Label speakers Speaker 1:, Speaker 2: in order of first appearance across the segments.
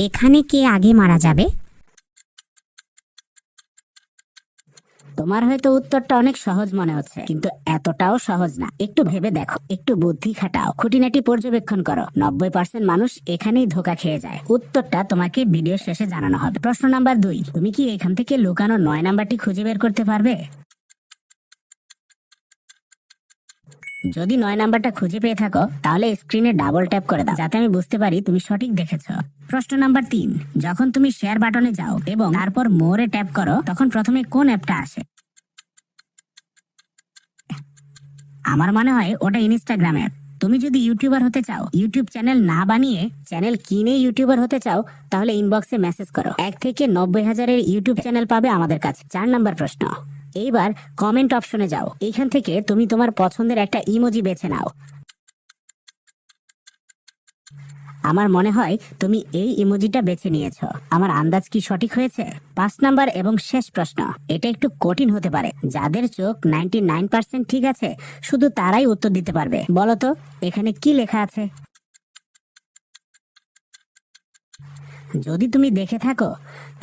Speaker 1: এখানে কে আগে মারা যাবে?
Speaker 2: তোমার হয়তো উত্তরটা অনেক সহজ মনে হচ্ছে, কিন্তু এতটাও সহজ না। একটু ভেবে দেখো, একটু বুদ্ধি খাটাও, খুঁটিনাটি পর্যবেক্ষণ করো। 90% মানুষ এখানেই ধোকা খেয়ে যায়। উত্তরটা তোমাকে ভিডিও শেষে জানানো হবে। প্রশ্ন নাম্বার 2, তুমি কি এখান থেকে লুকানো 9 নাম্বারটি খুঁজে বের করতে পারবে? যদি 9 নাম্বারটা খুঁজে পেয়ে থাকো, তাহলে স্ক্রিনে ডাবল ট্যাপ করে দাও, যাতে আমি বুঝতে পারি তুমি সঠিক দেখেছো। প্রশ্ন নাম্বার 3, যখন তুমি শেয়ার বাটনে যাও এবং তারপর মোরে ট্যাপ করো, তখন প্রথমে কোন অ্যাপটা আসে? আমার মনে হয় ওটা ইনস্টাগ্রাম অ্যাপ। তুমি যদি ইউটিউবার হতে চাও, ইউটিউব চ্যানেল না বানিয়ে চ্যানেল কিনে ইউটিউবার হতে চাও, তাহলে ইনবক্সে মেসেজ করো। 1 থেকে 90,000-এর ইউটিউব চ্যানেল পাবে আমাদের কাছে। 4 নাম্বার প্রশ্ন, এইবার কমেন্ট অপশনে যাও। এইখান থেকে তুমি তোমার পছন্দের একটা ইমোজি বেছে নাও। আমার মনে হয় তুমি এই ইমোজিটা বেছে নিয়েছো। আমার আন্দাজ কি সঠিক হয়েছে? 5 নাম্বার এবং শেষ প্রশ্ন, এটা একটু কঠিন হতে পারে। যাদের চোখ 99% ঠিক আছে, শুধু তারাই উত্তর দিতে পারবে। বলো তো, এখানে কি লেখা আছে? যদি তুমি দেখে থাকো,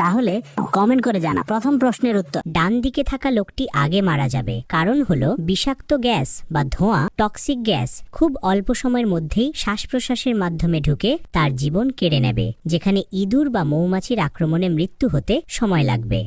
Speaker 2: তাহলে কমেন্ট করে জানা প্রথম প্রশ্নের উত্তর।
Speaker 1: ডান দিকে থাকা লোকটি আগে মারা যাবে, কারণ হলো বিষাক্ত গ্যাস বা ধোঁয়া, টক্সিক গ্যাস খুব অল্প সময়ের মধ্যেই শ্বাস প্রশ্বাসের মাধ্যমে ঢুকে তার জীবন কেড়ে নেবে, যেখানে ইঁদুর বা মৌমাছির আক্রমণে মৃত্যু হতে সময় লাগবে।